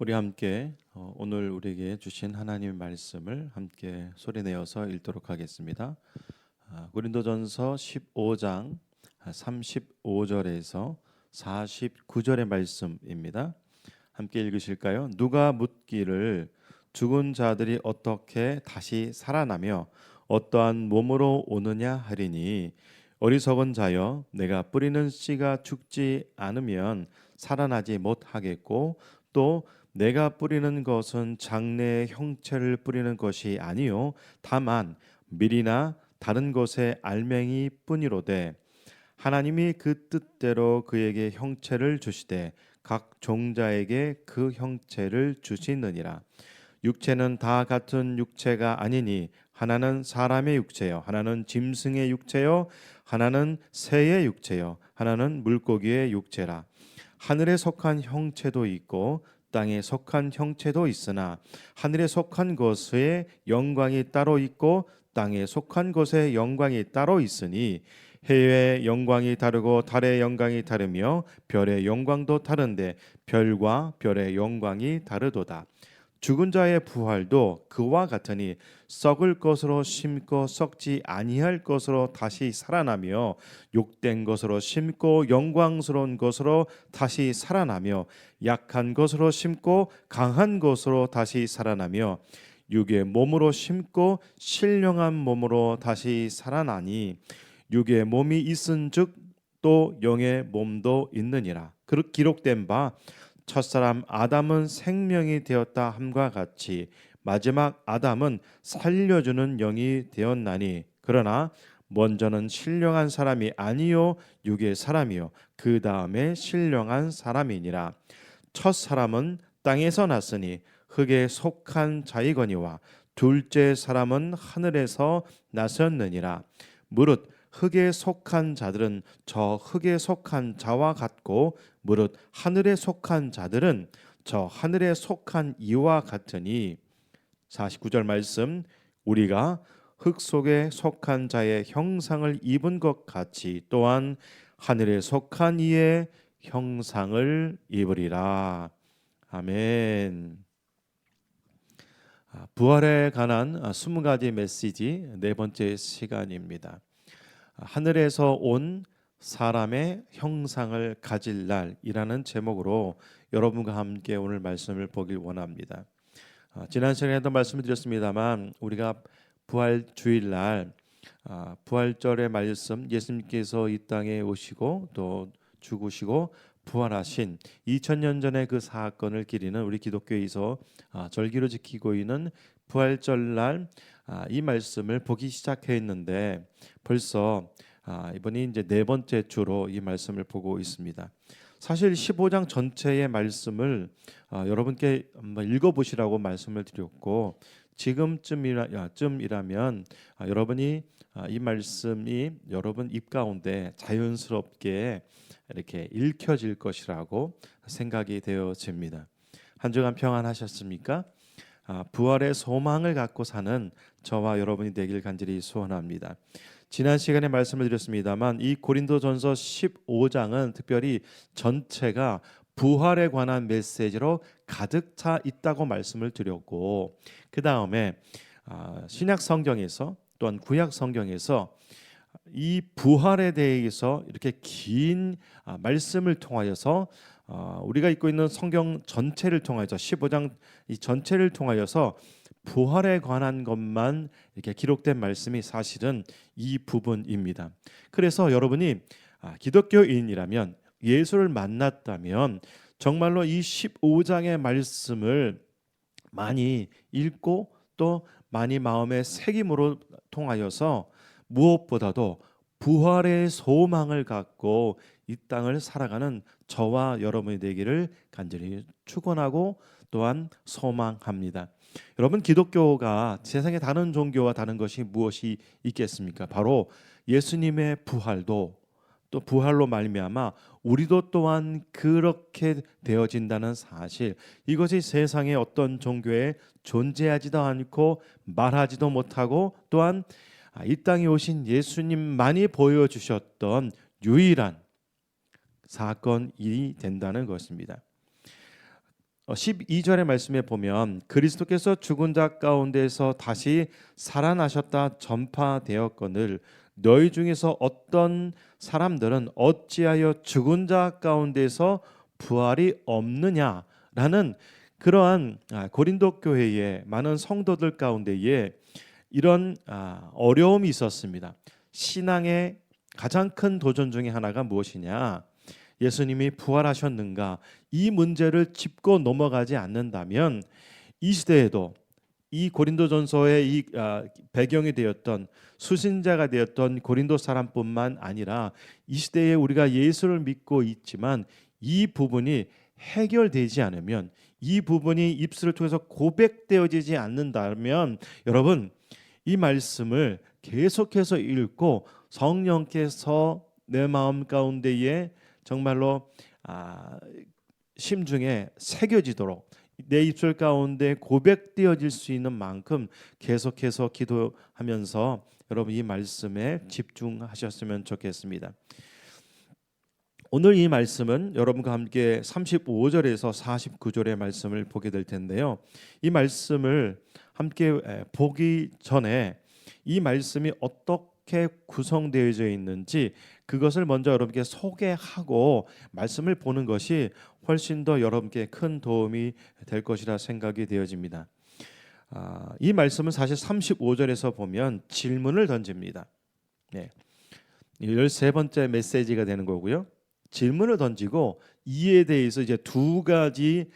우리 함께 오늘 우리에게 주신 하나님의 말씀을 함께 소리내어서 읽도록 하겠습니다. 고린도전서 15장 35절에서 49절의 말씀입니다. 함께 읽으실까요? 누가 묻기를 죽은 자들이 어떻게 다시 살아나며 어떠한 몸으로 오느냐 하리니, 어리석은 자여, 내가 뿌리는 씨가 죽지 않으면 살아나지 못하겠고, 또 내가 뿌리는 것은 장래의 형체를 뿌리는 것이 아니요 다만 밀이나 다른 것의 알맹이 뿐이로되, 하나님이 그 뜻대로 그에게 형체를 주시되 각 종자에게 그 형체를 주시느니라. 육체는 다 같은 육체가 아니니, 하나는 사람의 육체요, 하나는 짐승의 육체요, 하나는 새의 육체요, 하나는 물고기의 육체라. 하늘에 속한 형체도 있고 땅에 속한 형체도 있으나, 하늘에 속한 것의 영광이 따로 있고 땅에 속한 것의 영광이 따로 있으니, 해의 영광이 다르고 달의 영광이 다르며 별의 영광도 다른데 별과 별의 영광이 다르도다. 죽은 자의 부활도 그와 같으니, 썩을 것으로 심고 썩지 아니할 것으로 다시 살아나며, 욕된 것으로 심고 영광스러운 것으로 다시 살아나며, 약한 것으로 심고 강한 것으로 다시 살아나며, 육의 몸으로 심고 신령한 몸으로 다시 살아나니, 육의 몸이 있은즉 또 영의 몸도 있느니라. 그렇게 기록된 바, 첫사람 아담은 생명이 되었다 함과 같이 마지막 아담은 살려주는 영이 되었나니, 그러나 먼저는 신령한 사람이 아니요 육의 사람이요 그 다음에 신령한 사람이니라. 첫 사람은 땅에서 났으니 흙에 속한 자이거니와, 둘째 사람은 하늘에서 나셨느니라. 무릇 흙에 속한 자들은 저 흙에 속한 자와 같고, 무릇 하늘에 속한 자들은 저 하늘에 속한 이와 같으니. 49절 말씀, 우리가 흙 속에 속한 자의 형상을 입은 것 같이 또한 하늘에 속한 이의 형상을 입으리라. 아멘. 부활에 관한 20가지 메시지 네 번째 시간입니다. 하늘에서 온 사람의 형상을 가질 날이라는 제목으로 여러분과 함께 오늘 말씀을 보길 원합니다. 지난 시간에도 말씀을 드렸습니다만, 우리가 부활 주일날 부활절의 말씀, 예수님께서 이 땅에 오시고 또 죽으시고 부활하신 2000년 전의 그 사건을 기리는 우리 기독교에서 절기로 지키고 있는 부활절날 이 말씀을 보기 시작했는데, 벌써 이번이 이제 네 번째 주로 이 말씀을 보고 있습니다. 사실 15장 전체의 말씀을 여러분께 한번 읽어보시라고 말씀을 드렸고, 지금쯤이라면 여러분이 이 말씀이 여러분 입 가운데 자연스럽게 이렇게 읽혀질 것이라고 생각이 되어집니다. 한 주간 평안하셨습니까? 부활의 소망을 갖고 사는 저와 여러분이 되길 간절히 소원합니다. 지난 시간에 말씀을 드렸습니다만, 이 고린도전서 15장은 특별히 전체가 부활에 관한 메시지로 가득 차 있다고 말씀을 드렸고, 그 다음에 신약 성경에서 또한 구약 성경에서 이 부활에 대해서 이렇게 긴 말씀을 통하여서 우리가 읽고 있는 성경 전체를 통하여서 15장 이 전체를 통하여서 부활에 관한 것만 이렇게 기록된 말씀이 사실은 이 부분입니다. 그래서 여러분이 기독교인이라면, 예수를 만났다면 정말로 이 15장의 말씀을 많이 읽고 또 많이 마음의 새김으로 통하여서 무엇보다도 부활의 소망을 갖고 이 땅을 살아가는 저와 여러분이 되기를 간절히 축원하고 또한 소망합니다. 여러분, 기독교가 세상의 다른 종교와 다른 것이 무엇이 있겠습니까? 바로 예수님의 부활도, 또 부활로 말미암아 우리도 또한 그렇게 되어진다는 사실, 이것이 세상의 어떤 종교에 존재하지도 않고 말하지도 못하고, 또한 이 땅에 오신 예수님만이 보여주셨던 유일한 사건이 된다는 것입니다. 12절의 말씀에 보면 그리스도께서 죽은 자 가운데서 다시 살아나셨다 전파되었거늘 너희 중에서 어떤 사람들은 어찌하여 죽은 자 가운데서 부활이 없느냐라는 그러한 고린도 교회의 많은 성도들 가운데에 이런 어려움이 있었습니다. 신앙의 가장 큰 도전 중에 하나가 무엇이냐? 예수님이 부활하셨는가? 이 문제를 짚고 넘어가지 않는다면 이 시대에도 이 고린도전서의 이 배경이 되었던 수신자가 되었던 고린도 사람뿐만 아니라 이 시대에 우리가 예수를 믿고 있지만 이 부분이 해결되지 않으면, 이 부분이 입술을 통해서 고백되어지지 않는다면 여러분 이 말씀을 계속해서 읽고 성령께서 내 마음 가운데에 정말로 심중에 새겨지도록 내 입술 가운데 고백되어질 수 있는 만큼 계속해서 기도하면서 여러분 이 말씀에 집중하셨으면 좋겠습니다. 오늘 이 말씀은 여러분과 함께 35절에서 49절의 말씀을 보게 될 텐데요. 이 말씀을 함께 보기 전에 이 말씀이 어떻게 구성되어져 있는지 그것을 먼저 여러분께 소개하고 말씀을 보는 것이 훨씬 더 여러분께 큰 도움이 될 것이라 생각이 되어집니다. 이 말씀은 사실 35절에서 보면 질문을 던집니다. 13번째 메시지가 되는 거고요. 질문을 던지고 이에 대해서 이제 두 가지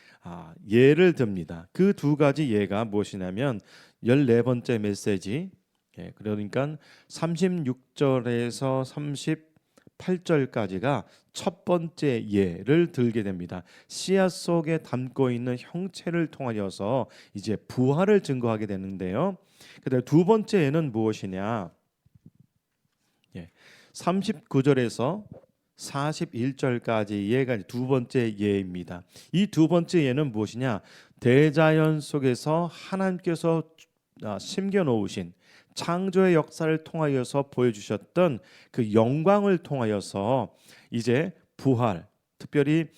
예를 듭니다. 그 두 가지 예가 무엇이냐면 14번째 메시지, 그러니까 36절에서 38절까지가 첫 번째 예를 들게 됩니다. 씨앗 속에 담고 있는 형체를 통하여서 이제 부활을 증거하게 되는데요. 그다음 두 번째 예는 무엇이냐? 39절에서 41절까지 예가 두 번째 예입니다. 이 두 번째 예는 무엇이냐? 대자연 속에서 하나님께서 심겨놓으신 창조의 역사를 통하여서 보여주셨던 그 영광을 통하여서 이제 부활, 특별히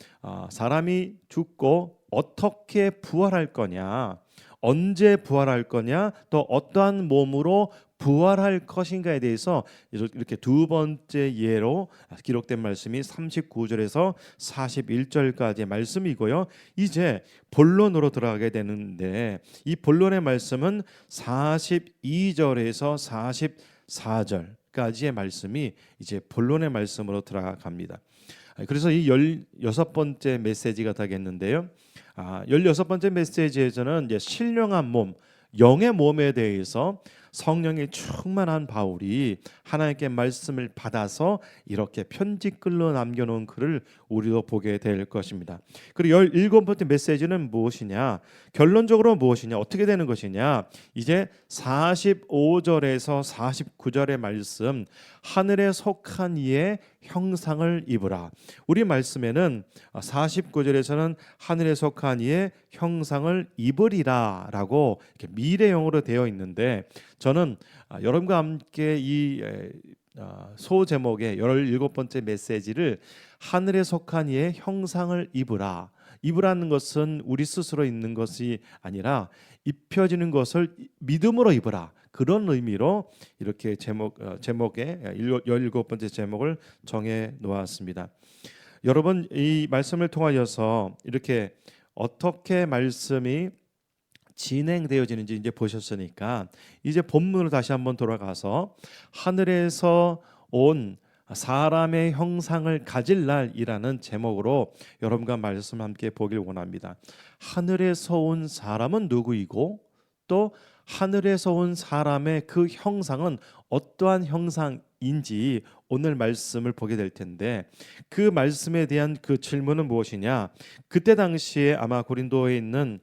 사람이 죽고 어떻게 부활할 거냐, 언제 부활할 거냐, 또 어떠한 몸으로 부활할 것인가에 대해서 이렇게 두 번째 예로 기록된 말씀이 39절에서 41절까지의 말씀이고요. 이제 본론으로 들어가게 되는데 이 본론의 말씀은 42절에서 44절까지의 말씀이 이제 본론의 말씀으로 들어갑니다. 그래서 이 16번째 메시지가 되겠는데요. 16번째 메시지에서는 이제 신령한 몸, 영의 몸에 대해서 성령이 충만한 바울이 하나님께 말씀을 받아서 이렇게 편지글로 남겨놓은 글을 우리도 보게 될 것입니다. 그리고 17번째 메시지는 무엇이냐? 결론적으로 무엇이냐? 어떻게 되는 것이냐? 이제 45절에서 49절의 말씀, 하늘에 속한 이의 형상을 입으라. 우리 말씀에는 49절에서는 하늘에 속한 이의 형상을 입으리라 라고 이렇게 미래형으로 되어 있는데, 저는 여러분과 함께 이 소제목의 17번째 메시지를 하늘에 속한 이의 형상을 입으라, 입으라는 것은 우리 스스로 입는 것이 아니라 입혀지는 것을 믿음으로 입으라, 그런 의미로 이렇게 제목의 17번째 제목을 정해 놓았습니다. 여러분 이 말씀을 통하여서 이렇게 어떻게 말씀이 진행되어지는지 이제 보셨으니까 이제 본문으로 다시 한번 돌아가서 하늘에서 온 사람의 형상을 가질 날이라는 제목으로 여러분과 말씀 함께 보길 원합니다. 하늘에서 온 사람은 누구이고 또 하늘에서 온 사람의 그 형상은 어떠한 형상인지 오늘 말씀을 보게 될 텐데, 그 말씀에 대한 그 질문은 무엇이냐? 그때 당시에 아마 고린도에 있는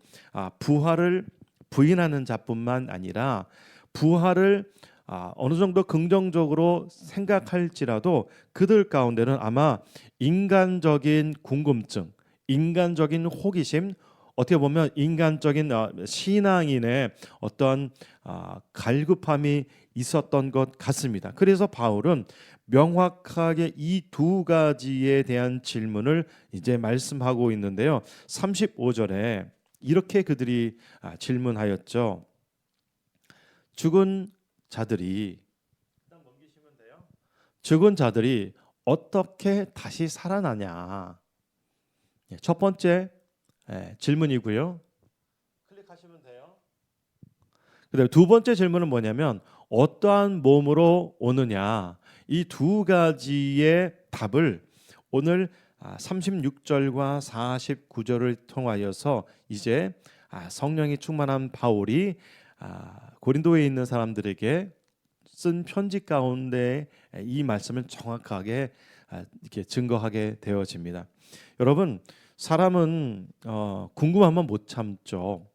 부활을 부인하는 자뿐만 아니라 부활을 어느 정도 긍정적으로 생각할지라도 그들 가운데는 아마 인간적인 궁금증, 인간적인 호기심, 어떻게 보면 인간적인 신앙인의 어떤 갈급함이 있었던 것 같습니다. 그래서 바울은 명확하게 이 두 가지에 대한 질문을 이제 말씀하고 있는데요. 35절에 이렇게 그들이 질문하였죠. 죽은 자들이 죽은 자들이 어떻게 다시 살아나냐. 첫 번째 질문이고요. 클릭하시면 돼요. 그다음에 두 번째 질문은 뭐냐면 어떠한 몸으로 오느냐. 이 두 가지의 답을 오늘 36절과 49절을 통하여서 이제 성령이 충만한 바울이 고린도에 있는 사람들에게 쓴 편지 가운데 이 말씀을 정확하게 이렇게 증거하게 되어집니다. 여러분, 사람은 궁금하면 못 참죠.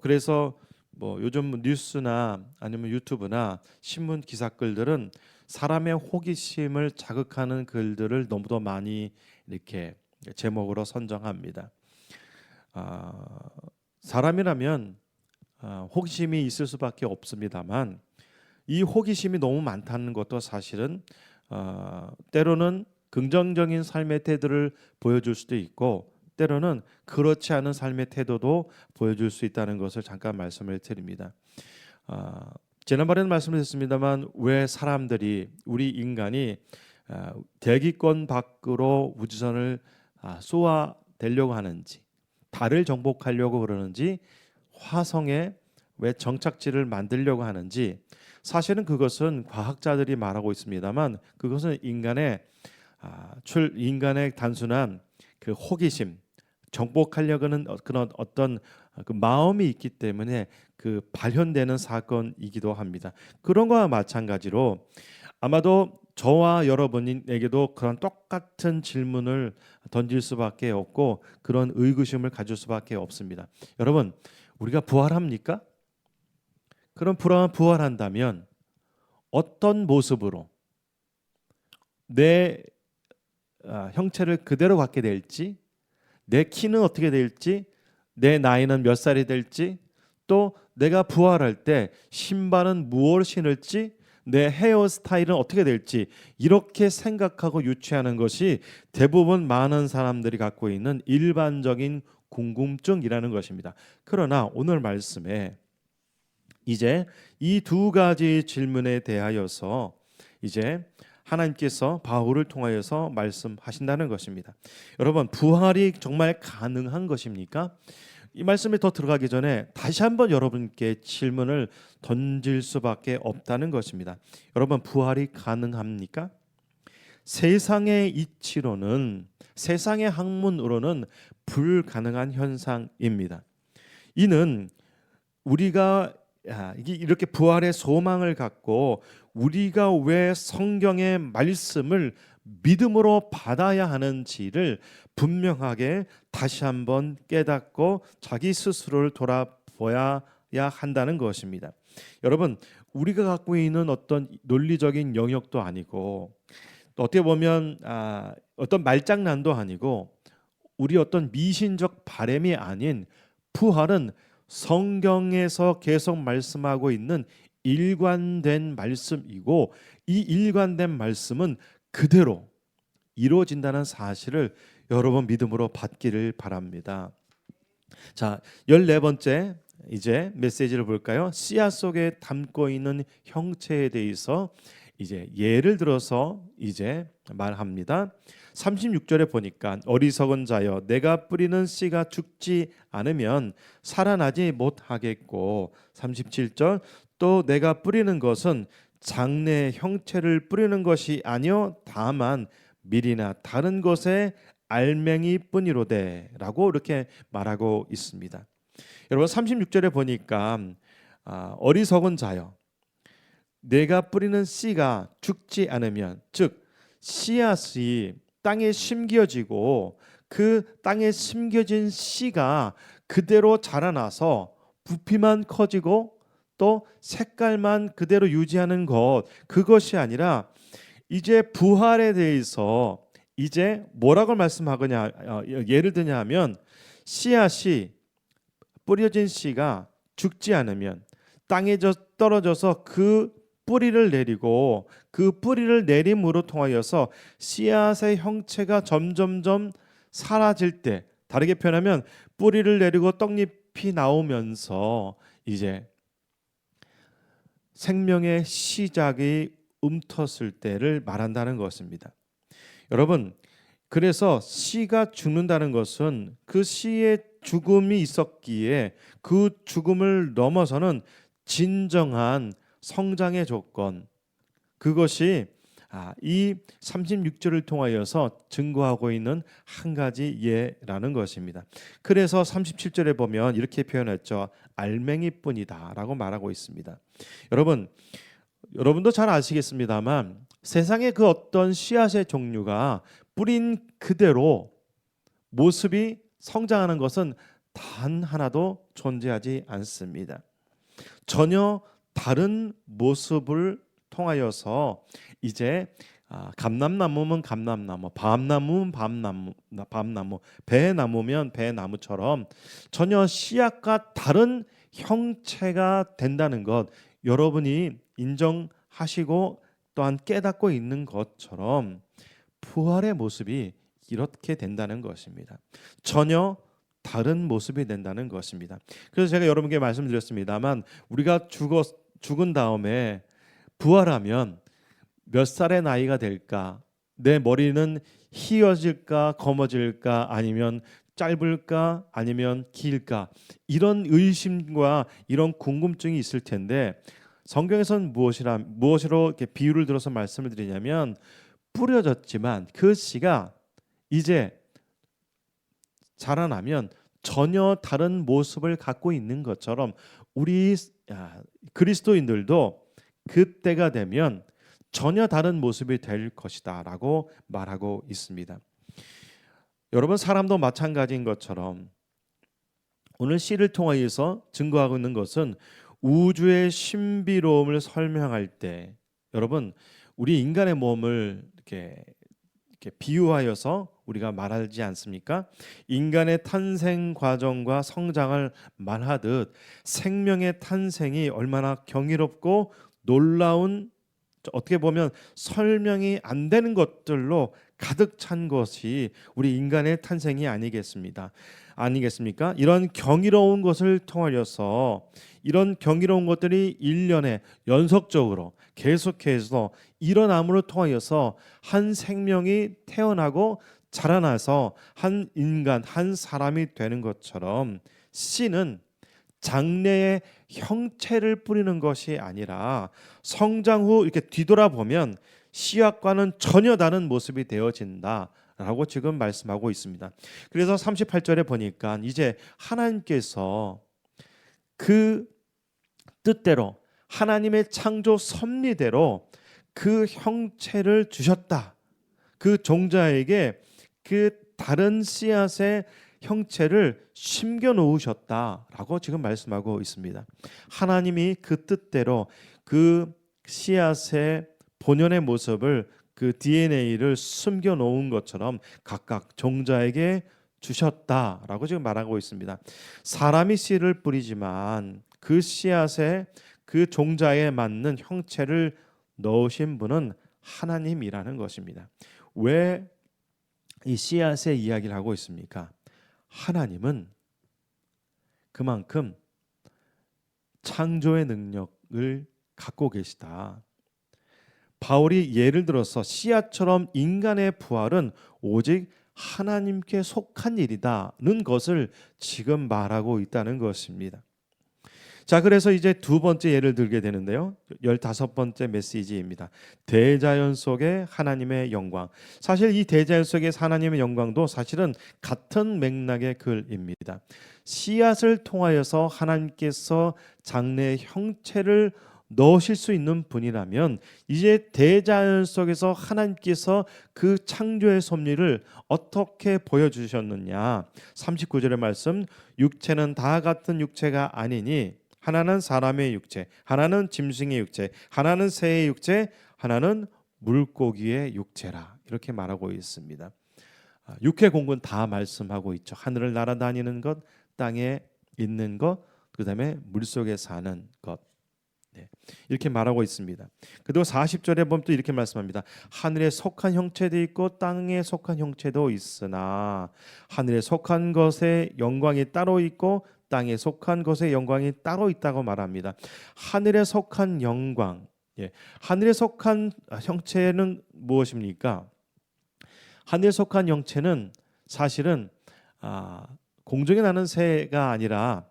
그래서 요즘 뉴스나 아니면 유튜브나 신문 기사글들은 사람의 호기심을 자극하는 글들을 너무도 많이 이렇게 제목으로 선정합니다. 사람이라면 호기심이 있을 수밖에 없습니다만 이 호기심이 너무 많다는 것도 사실은 때로는 긍정적인 삶의 태도를 보여줄 수도 있고 때로는 그렇지 않은 삶의 태도도 보여줄 수 있다는 것을 잠깐 말씀을 드립니다. 지난번에는 말씀드렸습니다만 왜 사람들이 우리 인간이 대기권 밖으로 우주선을 쏘아대려고 하는지 달을 정복하려고 그러는지 화성에 왜 정착지를 만들려고 하는지 사실은 그것은 과학자들이 말하고 있습니다만 그것은 인간의 단순한 그 호기심, 정복하려고 하는 그런 어떤 그 마음이 있기 때문에 그 발현되는 사건이기도 합니다. 그런 거와 마찬가지로 아마도 저와 여러분에게도 그런 똑같은 질문을 던질 수밖에 없고 그런 의구심을 가질 수밖에 없습니다. 여러분, 우리가 부활합니까? 그럼 부활한다면 어떤 모습으로 내 형체를 그대로 갖게 될지, 내 키는 어떻게 될지, 내 나이는 몇 살이 될지, 또 내가 부활할 때 신발은 무엇을 신을지, 내 헤어스타일은 어떻게 될지 이렇게 생각하고 유추하는 것이 대부분 많은 사람들이 갖고 있는 일반적인 궁금증이라는 것입니다. 그러나 오늘 말씀에 이제 이 두 가지 질문에 대하여서 이제 하나님께서 바울을 통하여서 말씀하신다는 것입니다. 여러분, 부활이 정말 가능한 것입니까? 이 말씀에 더 들어가기 전에 다시 한번 여러분께 질문을 던질 수밖에 없다는 것입니다. 여러분, 부활이 가능합니까? 세상의 이치로는, 세상의 학문으로는 불가능한 현상입니다. 이는 우리가 이렇게 부활의 소망을 갖고 우리가 왜 성경의 말씀을 믿음으로 받아야 하는지를 분명하게 다시 한번 깨닫고 자기 스스로를 돌아보아야 한다는 것입니다. 여러분, 우리가 갖고 있는 어떤 논리적인 영역도 아니고 또 어떻게 보면 어떤 말장난도 아니고 우리 어떤 미신적 바램이 아닌 부활은 성경에서 계속 말씀하고 있는 일관된 말씀이고 이 일관된 말씀은 그대로 이루어진다는 사실을 여러분 믿음으로 받기를 바랍니다. 자, 14번째 이제 메시지를 볼까요? 씨앗 속에 담고 있는 형체에 대해서 이제 예를 들어서 이제 말합니다. 36절에 보니까 어리석은 자여 내가 뿌리는 씨가 죽지 않으면 살아나지 못하겠고 37절 또 내가 뿌리는 것은 장래 형체를 뿌리는 것이 아니요 다만 밀이나 다른 것에 알맹이 뿐이로되라고 이렇게 말하고 있습니다. 여러분 36절에 보니까 어리석은 자여 내가 뿌리는 씨가 죽지 않으면 즉 씨앗이 땅에 심겨지고 그 땅에 심겨진 씨가 그대로 자라나서 부피만 커지고 또 색깔만 그대로 유지하는 것 그것이 아니라 이제 부활에 대해서 이제 뭐라고 말씀하거냐 예를 드냐 하면 씨앗이 뿌려진 씨가 죽지 않으면 땅에 떨어져서 그 뿌리를 내리고 그 뿌리를 내림으로 통하여서 씨앗의 형체가 점점점 사라질 때, 다르게 표현하면 뿌리를 내리고 떡잎이 나오면서 이제 생명의 시작이 움텄을 때를 말한다는 것입니다. 여러분, 그래서 씨가 죽는다는 것은 그 씨의 죽음이 있었기에 그 죽음을 넘어서는 진정한 성장의 조건, 그것이 이 36절을 통하여서 증거하고 있는 한 가지 예라는 것입니다. 그래서 37절에 보면 이렇게 표현했죠. 알맹이뿐이다 라고 말하고 있습니다. 여러분도 잘 아시겠습니다만 세상의 그 어떤 씨앗의 종류가 뿌린 그대로 모습이 성장하는 것은 단 하나도 존재하지 않습니다. 전혀 다른 모습을 통하여서 이제 감람나무면 감람나무, 밤나무면 밤나무, 배나무면 배나무처럼 전혀 씨앗과 다른 형체가 된다는 것, 여러분이 인정하시고 또한 깨닫고 있는 것처럼 부활의 모습이 이렇게 된다는 것입니다. 전혀 다른 모습이 된다는 것입니다. 그래서 제가 여러분께 말씀드렸습니다만 우리가 죽은 다음에 부활하면 몇 살의 나이가 될까? 내 머리는 휘어질까 검어질까 아니면 짧을까 아니면 길까? 이런 의심과 이런 궁금증이 있을 텐데 성경에서는 무엇으로 이렇게 비유를 들어서 말씀을 드리냐면 뿌려졌지만 그 씨가 이제 자라나면 전혀 다른 모습을 갖고 있는 것처럼 우리 그리스도인들도 그때가 되면 전혀 다른 모습이 될 것이다 라고 말하고 있습니다. 여러분, 사람도 마찬가지인 것처럼 오늘 시를 통하여서 증거하고 있는 것은 우주의 신비로움을 설명할 때 여러분, 우리 인간의 몸을 이렇게 비유하여서 우리가 말하지 않습니까? 인간의 탄생 과정과 성장을 말하듯 생명의 탄생이 얼마나 경이롭고 놀라운, 어떻게 보면 설명이 안 되는 것들로 가득 찬 것이 우리 인간의 탄생이 아니겠습니까? 이런 경이로운 것을 통하여서 이런 경이로운 것들이 1년에 연속적으로 계속해서 일어남으로 통하여서 한 생명이 태어나고 자라나서 한 인간, 한 사람이 되는 것처럼 씨는 장래의 형체를 뿌리는 것이 아니라 성장 후 이렇게 뒤돌아보면 씨앗과는 전혀 다른 모습이 되어진다라고 지금 말씀하고 있습니다. 그래서 38절에 보니까 이제 하나님께서 그 뜻대로 하나님의 창조 섭리대로 그 형체를 주셨다. 그 종자에게 그 다른 씨앗의 형체를 심겨 놓으셨다라고 지금 말씀하고 있습니다. 하나님이 그 뜻대로 그 씨앗의 본연의 모습을, 그 DNA를 숨겨 놓은 것처럼 각각 종자에게 주셨다라고 지금 말하고 있습니다. 사람이 씨를 뿌리지만 그 씨앗에 그 종자에 맞는 형체를 넣으신 분은 하나님이라는 것입니다. 왜 이 씨앗의 이야기를 하고 있습니까? 하나님은 그만큼 창조의 능력을 갖고 계시다. 바울이 예를 들어서 씨앗처럼 인간의 부활은 오직 하나님께 속한 일이다는 것을 지금 말하고 있다는 것입니다. 자, 그래서 이제 두 번째 예를 들게 되는데요. 15번째 메시지입니다. 대자연 속의 하나님의 영광. 사실 이 대자연 속의 하나님의 영광도 사실은 같은 맥락의 글입니다. 씨앗을 통하여서 하나님께서 장래의 형체를 넣으실 수 있는 분이라면 이제 대자연 속에서 하나님께서 그 창조의 섭리를 어떻게 보여주셨느냐. 39절의 말씀, 육체는 다 같은 육체가 아니니 하나는 사람의 육체, 하나는 짐승의 육체, 하나는 새의 육체, 하나는 물고기의 육체라, 이렇게 말하고 있습니다. 육해 공군 다 말씀하고 있죠. 하늘을 날아다니는 것, 땅에 있는 것, 그다음에 물속에 사는 것. 네. 이렇게 말하고 있습니다. 그리고 40절에 보면 또 이렇게 말씀합니다. 하늘에 속한 형체도 있고 땅에 속한 형체도 있으나 하늘에 속한 것의 영광이 따로 있고 땅에 속한 것의 영광이 따로 있다고 말합니다. 하늘에 속한 영광, 예. 하늘에 속한 형체는 무엇입니까? 하늘에 속한 형체는 사실은 공중에 나는 새가 아니라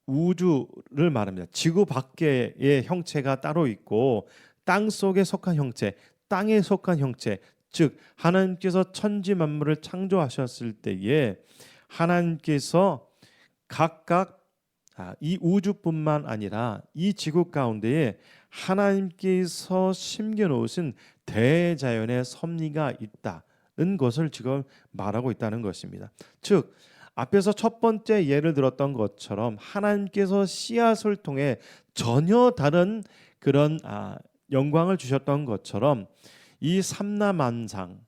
우주를 말합니다. 지구 밖의 형체가 따로 있고 땅 속에 속한 형체, 땅에 속한 형체, 즉 하나님께서 천지 만물을 창조하셨을 때에 하나님께서 각각 이 우주뿐만 아니라 이 지구 가운데에 하나님께서 심겨 놓으신 대자연의 섭리가 있다는 것을 지금 말하고 있다는 것입니다. 즉 앞에서 첫 번째 예를 들었던 것처럼 하나님께서 씨앗을 통해 전혀 다른 그런 영광을 주셨던 것처럼 이 삼라만상,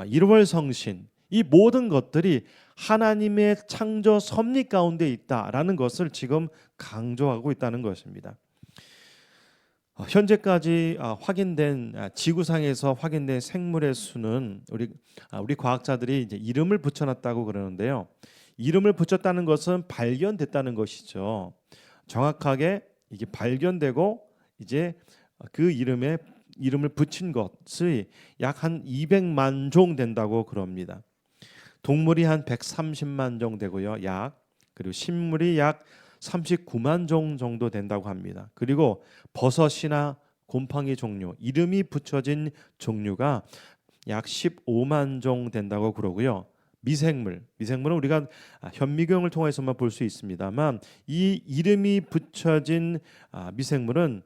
일월성신, 이 모든 것들이 하나님의 창조 섭리 가운데 있다라는 것을 지금 강조하고 있다는 것입니다. 현재까지 확인된 지구상에서 확인된 생물의 수는 우리 과학자들이 이제 이름을 붙여놨다고 그러는데요. 이름을 붙였다는 것은 발견됐다는 것이죠. 정확하게 이게 발견되고 이제 그 이름을 붙인 것이 약 한 200만 종 된다고 그럽니다. 동물이 한 130만 종 되고요. 그리고 식물이 약 39만 종 정도 된다고 합니다. 그리고 버섯이나 곰팡이 종류, 이름이 붙여진 종류가 약 15만 종 된다고 그러고요. 미생물은 우리가 현미경을 통해서만 볼 수 있습니다만 이 이름이 붙여진 미생물은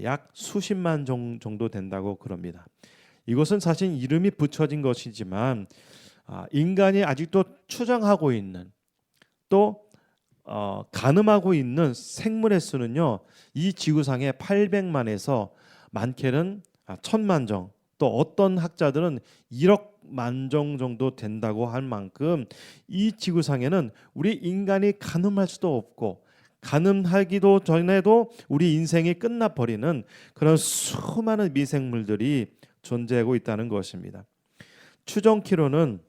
약 수십만 종 정도 된다고 그럽니다. 이것은 사실 이름이 붙여진 것이지만 인간이 아직도 추정하고 있는 또 가늠하고 있는 생물의 수는요, 이 지구상에 800만에서 많게는 1000만 종, 또 어떤 학자들은 1억만 종 정도 된다고 할 만큼 이 지구상에는 우리 인간이 가늠할 수도 없고 가늠하기도 전에도 우리 인생이 끝나버리는 그런 수많은 미생물들이 존재하고 있다는 것입니다. 추정키로는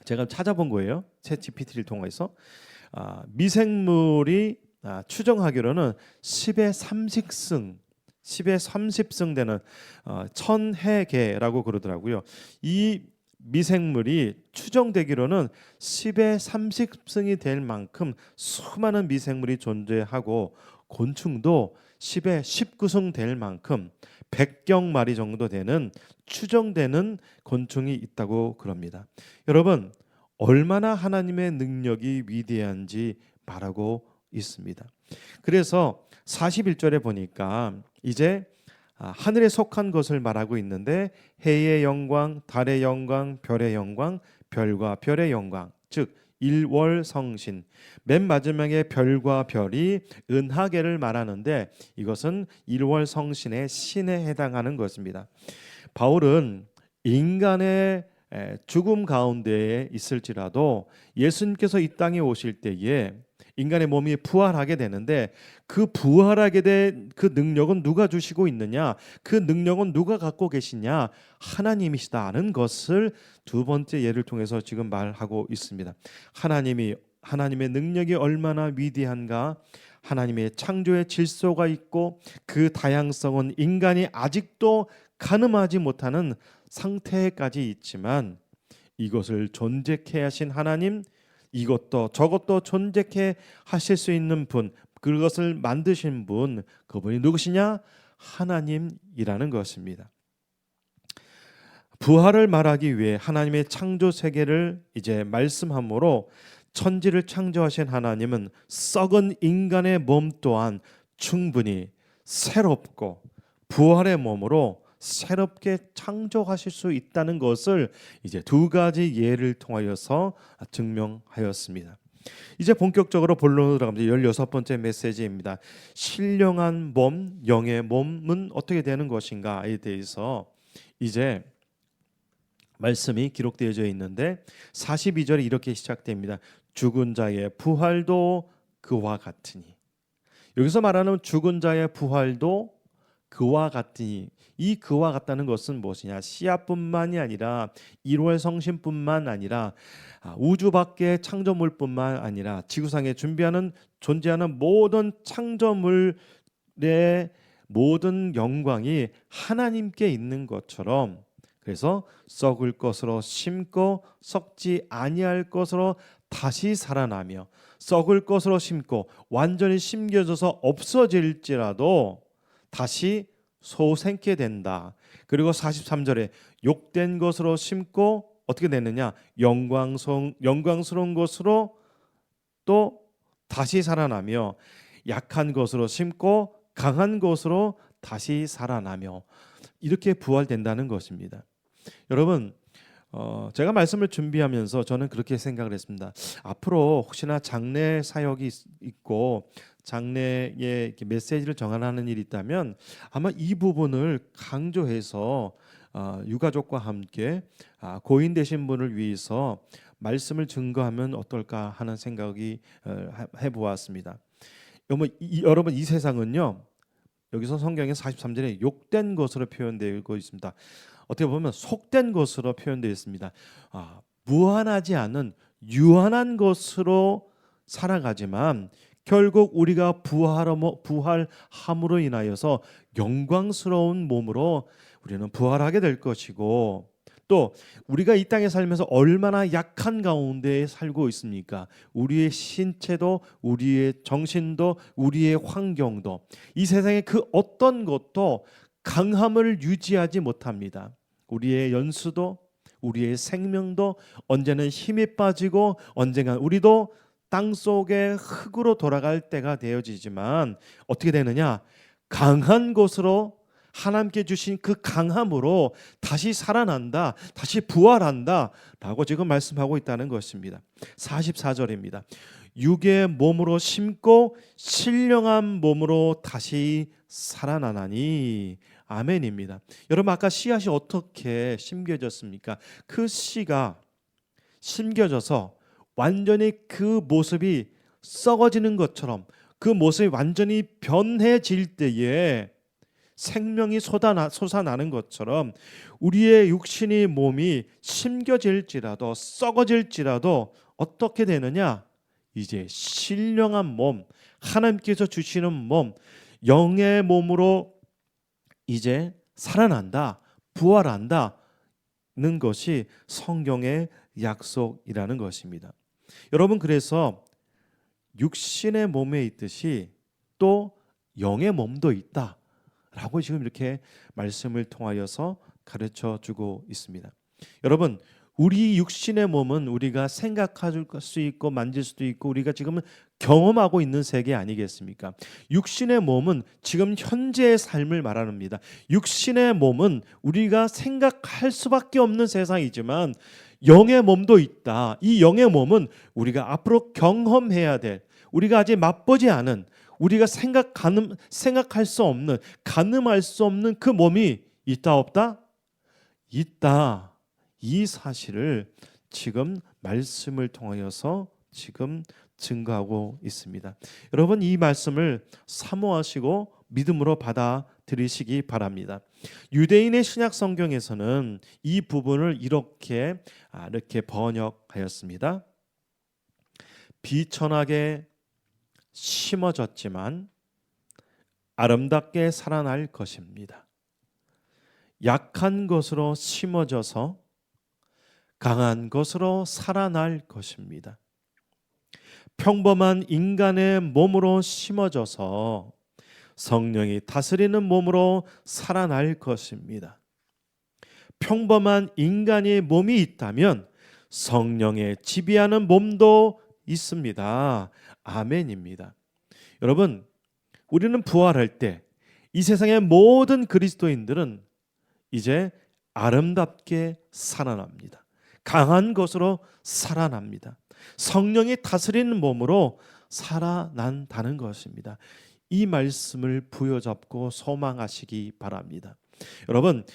제가 찾아본 거예요. 챗GPT를 통해서 미생물이 추정하기로는 10의 30승 되는 천해계라고 그러더라고요. 이 미생물이 추정되기로는 10의 30승이 될 만큼 수많은 미생물이 존재하고 곤충도 10의 19승 될 만큼 100경 마리 정도 되는 추정되는 곤충이 있다고 그럽니다. 여러분, 얼마나 하나님의 능력이 위대한지 말하고 있습니다. 그래서 41절에 보니까 이제 하늘에 속한 것을 말하고 있는데 해의 영광, 달의 영광, 별의 영광, 별과 별의 영광, 즉 일월성신, 맨 마지막에 별과 별이 은하계를 말하는데 이것은 일월성신의 신에 해당하는 것입니다. 바울은 인간의 죽음 가운데에 있을지라도 예수님께서 이 땅에 오실 때에 인간의 몸이 부활하게 되는데 그 부활하게 된 그 능력은 누가 주시고 있느냐? 그 능력은 누가 갖고 계시냐? 하나님이시다는 것을 두 번째 예를 통해서 지금 말하고 있습니다. 하나님의 능력이 얼마나 위대한가? 하나님의 창조의 질서가 있고 그 다양성은 인간이 아직도 가늠하지 못하는 상태까지 있지만 이것을 존재케 하신 하나님, 이것도 저것도 존재케 하실 수 있는 분, 그것을 만드신 분, 그분이 누구시냐? 하나님이라는 것입니다. 부활을 말하기 위해 하나님의 창조 세계를 이제 말씀함으로 천지를 창조하신 하나님은 썩은 인간의 몸 또한 충분히 새롭고 부활의 몸으로 새롭게 창조하실 수 있다는 것을 이제 두 가지 예를 통하여서 증명하였습니다. 이제 본격적으로 본론으로 들어갑니다. 16번째 메시지입니다. 신령한 몸, 영의 몸은 어떻게 되는 것인가에 대해서 이제 말씀이 기록되어져 있는데 42절에 이렇게 시작됩니다. 죽은 자의 부활도 그와 같으니. 여기서 말하는 죽은 자의 부활도 그와 같으니, 이 그와 같다는 것은 무엇이냐? 씨앗뿐만이 아니라 1월 성신뿐만 아니라 우주 밖의 창조물뿐만 아니라 지구상에 존재하는 모든 창조물의 모든 영광이 하나님께 있는 것처럼, 그래서 썩을 것으로 심고 썩지 아니할 것으로 다시 살아나며, 썩을 것으로 심고 완전히 심겨져서 없어질지라도 다시 소생케 된다. 그리고 43절에 욕된 것으로 심고 어떻게 되느냐? 영광스러운 것으로 또 다시 살아나며, 약한 것으로 심고 강한 것으로 다시 살아나며, 이렇게 부활된다는 것입니다. 여러분, 제가 말씀을 준비하면서 저는 그렇게 생각을 했습니다. 앞으로 혹시나 장례 사역이 있고 장례에 이렇게 메시지를 전하는 일이 있다면 아마 이 부분을 강조해서 유가족과 함께 고인 되신 분을 위해서 말씀을 증거하면 어떨까 하는 생각이 해보았습니다. 여러분, 이 세상은요, 여기서 성경의 43절에 욕된 것으로 표현되고 있습니다. 어떻게 보면 속된 것으로 표현되어 있습니다. 무한하지 않은 유한한 것으로 살아가지만 결국 우리가 부활함으로 인하여서 영광스러운 몸으로 우리는 부활하게 될 것이고, 또 우리가 이 땅에 살면서 얼마나 약한 가운데 살고 있습니까? 우리의 신체도, 우리의 정신도, 우리의 환경도, 이 세상의 그 어떤 것도 강함을 유지하지 못합니다. 우리의 연수도, 우리의 생명도 언제는 힘이 빠지고 언젠가 우리도 땅속의 흙으로 돌아갈 때가 되어지지만 어떻게 되느냐? 강한 것으로, 하나님께 주신 그 강함으로 다시 살아난다, 다시 부활한다 라고 지금 말씀하고 있다는 것입니다. 44절입니다. 육의 몸으로 심고 신령한 몸으로 다시 살아나나니. 아멘입니다. 여러분, 아까 씨앗이 어떻게 심겨졌습니까? 그 씨가 심겨져서 완전히 그 모습이 썩어지는 것처럼, 그 모습이 완전히 변해질 때에 생명이 솟아나는 것처럼 우리의 육신의 몸이 심겨질지라도 썩어질지라도 어떻게 되느냐? 이제 신령한 몸, 하나님께서 주시는 몸, 영의 몸으로 이제 살아난다, 부활한다는 것이 성경의 약속이라는 것입니다. 여러분, 그래서 육신의 몸에 있듯이 또 영의 몸도 있다 라고 지금 이렇게 말씀을 통하여서 가르쳐 주고 있습니다. 여러분, 우리 육신의 몸은 우리가 생각할 수 있고 만질 수도 있고 우리가 지금 경험하고 있는 세계 아니겠습니까? 육신의 몸은 지금 현재의 삶을 말합니다. 육신의 몸은 우리가 생각할 수밖에 없는 세상이지만 영의 몸도 있다. 이 영의 몸은 우리가 앞으로 경험해야 될, 우리가 아직 맛보지 않은, 우리가 생각할 수 없는, 가늠할 수 없는 그 몸이 있다 없다? 있다. 이 사실을 지금 말씀을 통하여서 지금 증거하고 있습니다. 여러분, 이 말씀을 사모하시고 믿음으로 받아들이시기 바랍니다. 유대인의 신약 성경에서는 이 부분을 이렇게 번역하였습니다. 비천하게 심어졌지만 아름답게 살아날 것입니다. 약한 것으로 심어져서 강한 것으로 살아날 것입니다. 평범한 인간의 몸으로 심어져서 성령이 다스리는 몸으로 살아날 것입니다. 평범한 인간의 몸이 있다면 성령의 지배하는 몸도 있습니다. 아멘입니다. 여러분, 우리는 부활할 때 이 세상의 모든 그리스도인들은 이제 아름답게 살아납니다. 강한 것으로 살아납니다. 성령이 다스리는 몸으로 살아난다는 것입니다. 이 말씀을 부여잡고 소망하시기 바랍니다. 여러분,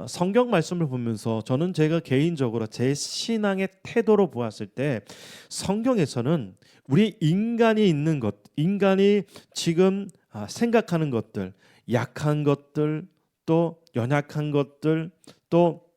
성경 말씀을 보면서 제가 개인적으로 제 신앙의 태도로 보았을 때 성경에서는 우리 인간이 있는 것, 인간이 지금 생각하는 것들, 약한 것들, 또 연약한 것들, 또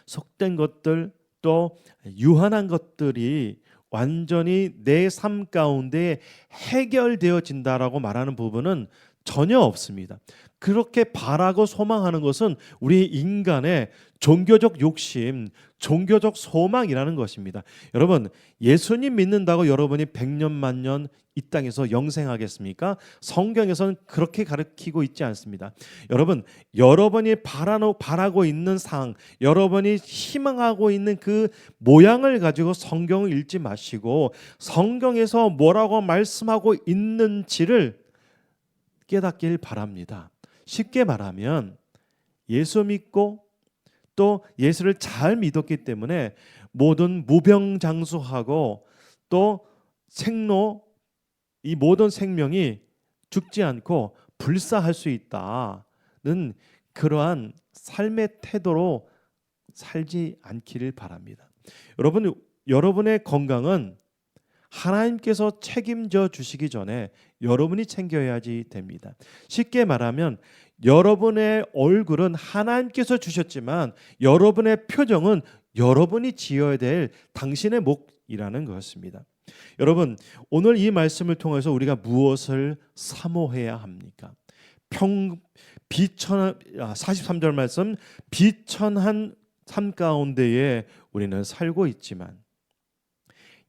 속된 것들, 또 유한한 것들이 완전히 내 삶 가운데 해결되어진다라고 말하는 부분은 전혀 없습니다. 그렇게 바라고 소망하는 것은 우리 인간의 종교적 욕심, 종교적 소망이라는 것입니다. 여러분, 예수님 믿는다고 여러분이 100년 만년 이 땅에서 영생하겠습니까? 성경에서는 그렇게 가르치고 있지 않습니다. 여러분, 여러분이 바라고 있는 상, 여러분이 희망하고 있는 그 모양을 가지고 성경을 읽지 마시고 성경에서 뭐라고 말씀하고 있는지를 깨닫길 바랍니다. 쉽게 말하면 예수 믿고 또 예수를 잘 믿었기 때문에 모든 무병장수하고 또 생로, 이 모든 생명이 죽지 않고 불사할 수 있다는 그러한 삶의 태도로 살지 않기를 바랍니다. 여러분의 건강은 하나님께서 책임져 주시기 전에 여러분이 챙겨야지 됩니다. 쉽게 말하면 여러분의 얼굴은 하나님께서 주셨지만 여러분의 표정은 여러분이 지어야 될 당신의 목이라는 것입니다. 여러분, 오늘 이 말씀을 통해서 우리가 무엇을 사모해야 합니까? 43절 말씀, 비천한 삶 가운데에 우리는 살고 있지만,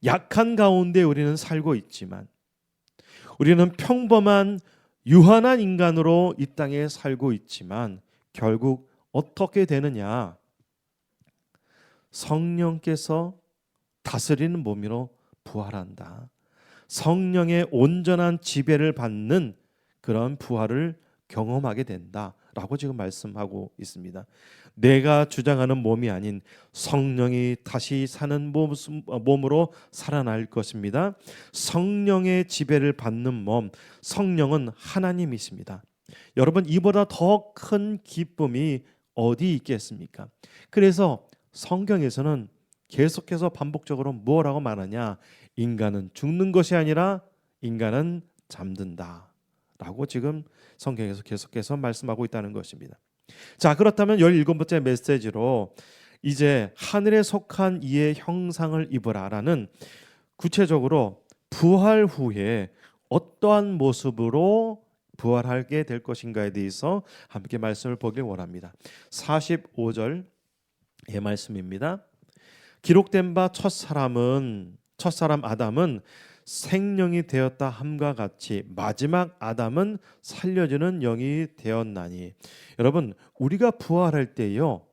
약한 가운데 우리는 살고 있지만, 우리는 평범한 유한한 인간으로 이 땅에 살고 있지만 결국 어떻게 되느냐? 성령께서 다스리는 몸으로 부활한다. 성령의 온전한 지배를 받는 그런 부활을 경험하게 된다라고 지금 말씀하고 있습니다. 내가 주장하는 몸이 아닌 성령이 다시 사는 몸으로 살아날 것입니다. 성령의 지배를 받는 몸, 성령은 하나님이십니다. 여러분, 이보다 더 큰 기쁨이 어디 있겠습니까? 그래서 성경에서는 계속해서 반복적으로 뭐라고 말하냐? 인간은 죽는 것이 아니라 인간은 잠든다 라고 지금 성경에서 계속해서 말씀하고 있다는 것입니다. 자, 그렇다면 17번째 메시지로 이제 하늘에 속한 이의 형상을 입으라라는, 구체적으로 부활 후에 어떠한 모습으로 부활하게 될 것인가에 대해서 함께 말씀을 보길 원합니다. 45절의 말씀입니다. 기록된 바 첫사람 아담은 생명이 되었다 함과 같이 마지막 아담은 살려주는 영이 되었나니. 여러분, 우리가 부활할 때요,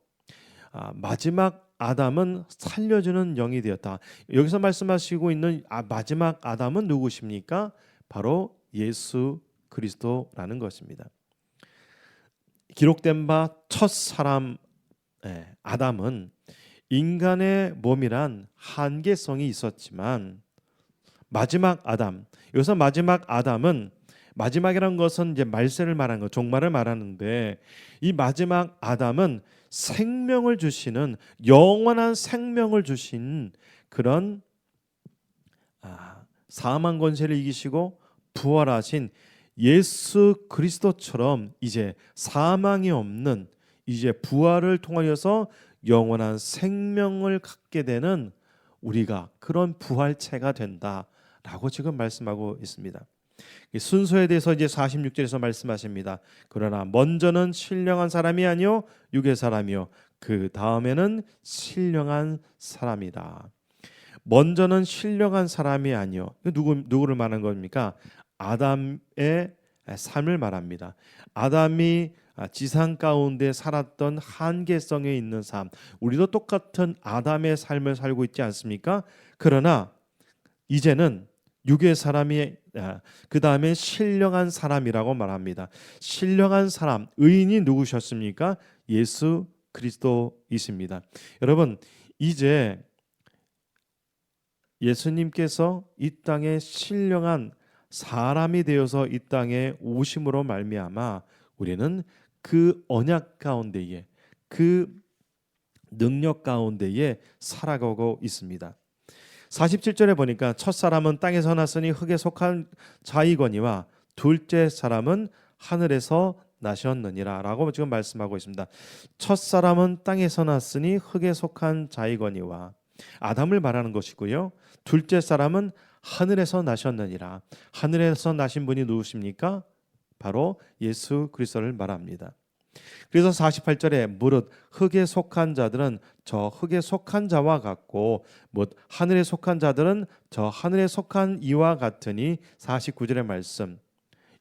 마지막 아담은 살려주는 영이 되었다. 여기서 말씀하시고 있는 마지막 아담은 누구십니까? 바로 예수 그리스도라는 것입니다. 기록된 바 첫사람 아담은 인간의 몸이란 한계성이 있었지만 마지막 아담, 여기서 마지막 아담은, 마지막이라는 것은 이제 말세를 말하는 것, 종말을 말하는데, 이 마지막 아담은 생명을 주시는, 영원한 생명을 주신 그런 사망 권세를 이기시고 부활하신 예수 그리스도처럼 이제 사망이 없는, 이제 부활을 통하여서 영원한 생명을 갖게 되는 우리가 그런 부활체가 된다라고 지금 말씀하고 있습니다. 순서에 대해서 이제 46절에서 말씀하십니다. 그러나 먼저는 신령한 사람이 아니요 육의 사람이요 그 다음에는 신령한 사람이다. 먼저는 신령한 사람이 아니요, 누구를 말하는 겁니까? 아담의 삶을 말합니다. 아담이 지상 가운데 살았던 한계성에 있는 삶, 우리도 똑같은 아담의 삶을 살고 있지 않습니까? 그러나 이제는 육의 사람이, 그 다음에 신령한 사람이라고 말합니다. 신령한 사람, 의인이 누구셨습니까? 예수 그리스도이십니다. 여러분, 이제 예수님께서 이 땅에 신령한 사람이 되어서 이 땅에 오심으로 말미암아 우리는 그 언약 가운데에, 그 능력 가운데에 살아가고 있습니다. 47절에 보니까 첫 사람은 땅에서 났으니 흙에 속한 자이거니와 둘째 사람은 하늘에서 나셨느니라 라고 지금 말씀하고 있습니다. 첫 사람은 땅에서 났으니 흙에 속한 자이거니와 아담을 말하는 것이고요. 둘째 사람은 하늘에서 나셨느니라. 하늘에서 나신 분이 누구십니까? 바로 예수 그리스도를 말합니다. 그래서 48절에 무릇 흙에 속한 자들은 저 흙에 속한 자와 같고 못 하늘에 속한 자들은 저 하늘에 속한 이와 같으니 49절의 말씀.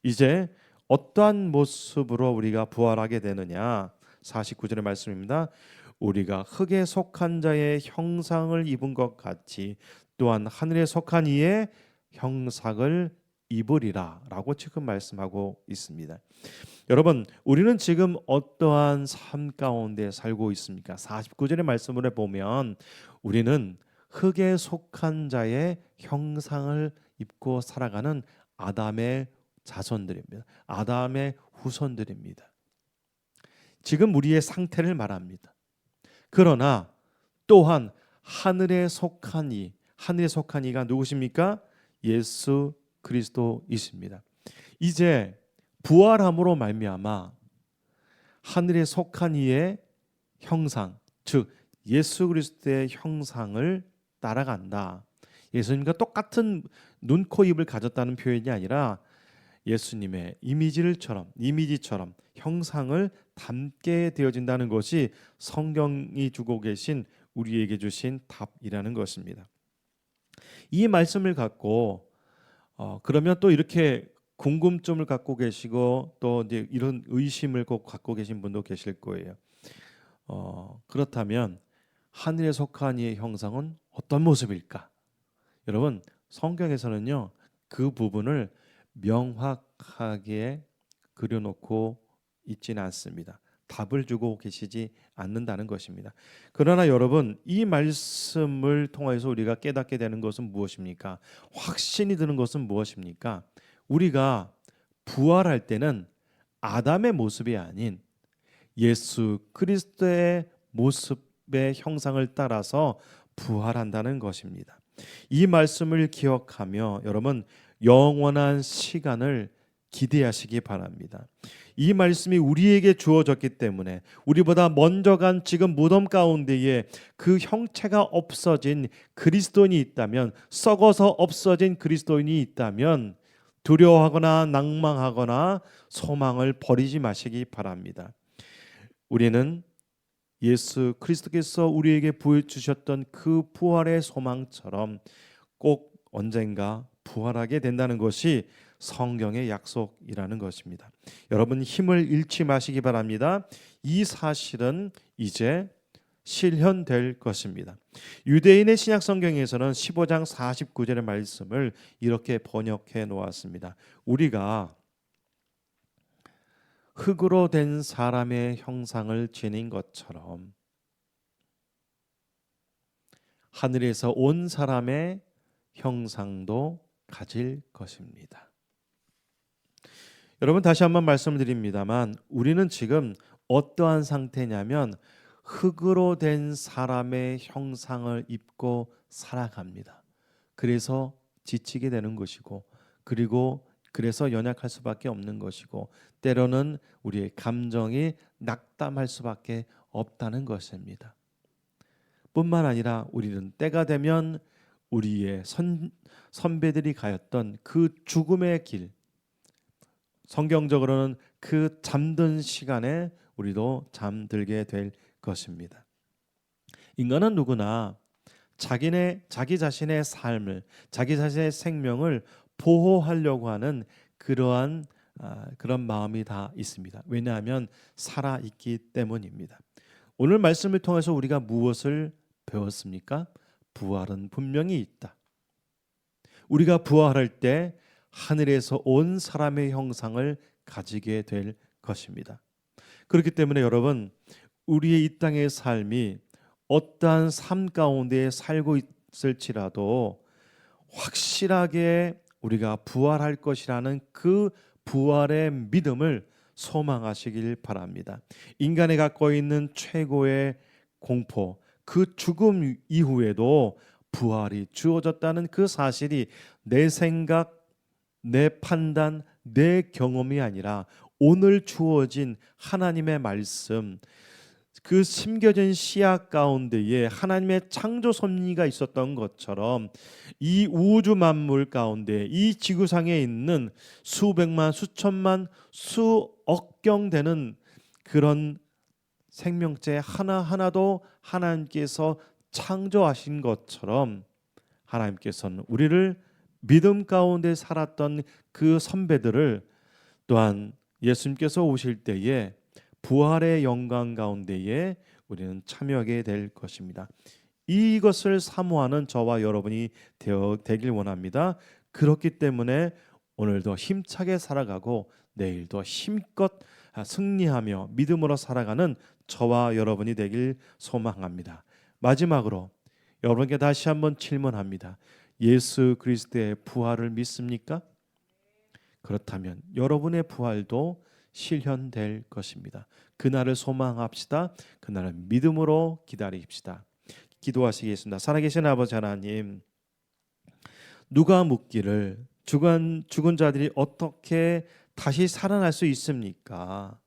이제 어떠한 모습으로 우리가 부활하게 되느냐? 49절의 말씀입니다. 우리가 흙에 속한 자의 형상을 입은 것 같이 또한 하늘에 속한 이의 형상을 입으리라 라고 지금 말씀하고 있습니다. 여러분, 우리는 지금 어떠한 삶 가운데 살고 있습니까? 49절의 말씀을 보면 우리는 흙에 속한 자의 형상을 입고 살아가는 아담의 자손들입니다. 아담의 후손들입니다. 지금 우리의 상태를 말합니다. 그러나 또한 하늘에 속한 이가 누구십니까? 예수 그리스도이십니다. 이제 부활함으로 말미암아 하늘에 속한 이의 형상, 즉 예수 그리스도의 형상을 따라간다. 예수님과 똑같은 눈, 코, 입을 가졌다는 표현이 아니라 예수님의 이미지처럼 형상을 담게 되어진다는 것이 성경이 주고 계신 우리에게 주신 답이라는 것입니다. 이 말씀을 갖고 그러면 또 이렇게 궁금증을 갖고 계시고 또 이제 이런 의심을 꼭 갖고 계신 분도 계실 거예요. 그렇다면 하늘에 속한 이의 형상은 어떤 모습일까? 여러분, 성경에서는요 그 부분을 명확하게 그려놓고 있지는 않습니다. 답을 주고 계시지 않는다는 것입니다. 그러나 여러분, 이 말씀을 통해서 우리가 깨닫게 되는 것은 무엇입니까? 확신이 드는 것은 무엇입니까? 우리가 부활할 때는 아담의 모습이 아닌 예수 그리스도의 모습의 형상을 따라서 부활한다는 것입니다. 이 말씀을 기억하며 여러분 영원한 시간을 기대하시기 바랍니다. 이 말씀이 우리에게 주어졌기 때문에 우리보다 먼저 간 지금 무덤 가운데에 그 형체가 없어진 그리스도인이 있다면, 썩어서 없어진 그리스도인이 있다면 두려워하거나 낭망하거나 소망을 버리지 마시기 바랍니다. 우리는 예수 그리스도께서 우리에게 보여주셨던 그 부활의 소망처럼 꼭 언젠가 부활하게 된다는 것이 성경의 약속이라는 것입니다. 여러분 힘을 잃지 마시기 바랍니다. 이 사실은 이제 실현될 것입니다. 유대인의 신약 성경에서는 15장 49절의 말씀을 이렇게 번역해 놓았습니다. 우리가 흙으로 된 사람의 형상을 지닌 것처럼 하늘에서 온 사람의 형상도 가질 것입니다. 여러분 다시 한번 말씀을 드립니다만 우리는 지금 어떠한 상태냐면 흙으로 된 사람의 형상을 입고 살아갑니다. 그래서 지치게 되는 것이고 그래서 연약할 수밖에 없는 것이고 때로는 우리의 감정이 낙담할 수밖에 없다는 것입니다. 뿐만 아니라 우리는 때가 되면 우리의 선배들이 가였던 그 죽음의 길, 성경적으로는 그 잠든 시간에 우리도 잠들게 될 것입니다. 인간은 누구나 자기 자신의 삶을, 자기 자신의 생명을 보호하려고 하는 그런 마음이 다 있습니다. 왜냐하면 살아 있기 때문입니다. 오늘 말씀을 통해서 우리가 무엇을 배웠습니까? 부활은 분명히 있다. 우리가 부활할 때 하늘에서 온 사람의 형상을 가지게 될 것입니다. 그렇기 때문에 여러분, 우리의 이 땅의 삶이 어떠한 삶 가운데 살고 있을지라도 확실하게 우리가 부활할 것이라는 그 부활의 믿음을 소망하시길 바랍니다. 인간이 갖고 있는 최고의 공포, 그 죽음 이후에도 부활이 주어졌다는 그 사실이 내 생각, 내 판단, 내 경험이 아니라 오늘 주어진 하나님의 말씀, 그 심겨진 씨앗 가운데에 하나님의 창조 섭리가 있었던 것처럼 이 우주 만물 가운데 이 지구상에 있는 수백만, 수천만, 수억 경 되는 그런 생명체 하나하나도 하나님께서 창조하신 것처럼 하나님께서는 우리를 믿음 가운데 살았던 그 선배들을 또한 예수님께서 오실 때에 부활의 영광 가운데에 우리는 참여하게 될 것입니다. 이것을 사모하는 저와 여러분이 되길 원합니다. 그렇기 때문에 오늘도 힘차게 살아가고 내일도 힘껏 승리하며 믿음으로 살아가는 저와 여러분이 되길 소망합니다. 마지막으로 여러분께 다시 한번 질문합니다. 예수 그리스도의 부활을 믿습니까? 그렇다면 여러분의 부활도 실현될 것입니다. 그날을 소망합시다. 그날을 믿음으로 기다립시다. 기도하시겠습니다. 살아계신 아버지 하나님, 누가 묻기를 죽은 자들이 어떻게 다시 살아날 수 있습니까?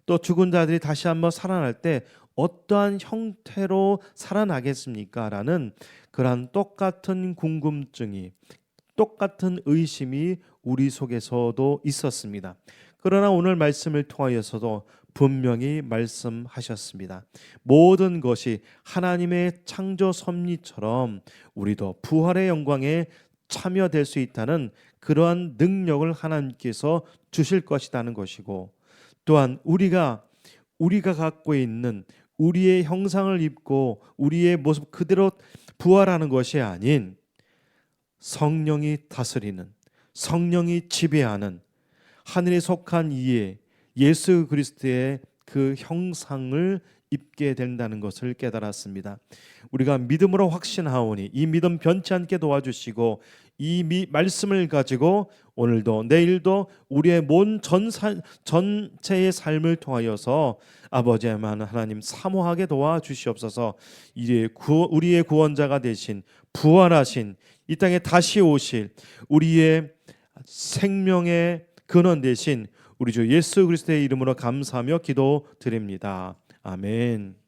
또 죽은 자들이 다시 한번 살아날 때 어떠한 형태로 살아나겠습니까? 라는 그러한 똑같은 궁금증이, 똑같은 의심이 우리 속에서도 있었습니다. 그러나 오늘 말씀을 통하여서도 분명히 말씀하셨습니다. 모든 것이 하나님의 창조 섭리처럼 우리도 부활의 영광에 참여될 수 있다는 그러한 능력을 하나님께서 주실 것이라는 것이고, 또한 우리가 갖고 있는 우리의 형상을 입고 우리의 모습 그대로 부활하는 것이 아닌 성령이 다스리는, 성령이 지배하는 하늘에 속한 이의 예수 그리스도의 그 형상을 입게 된다는 것을 깨달았습니다. 우리가 믿음으로 확신하오니 이 믿음 변치 않게 도와주시고 이 말씀을 가지고 오늘도 내일도 우리의 전체의 삶을 통하여서 아버지 하나님 사모하게 도와주시옵소서. 우리의 구원자가 되신 부활하신 이 땅에 다시 오실 우리의 생명의 근원 되신 우리 주 예수 그리스도의 이름으로 감사하며 기도드립니다. 아멘.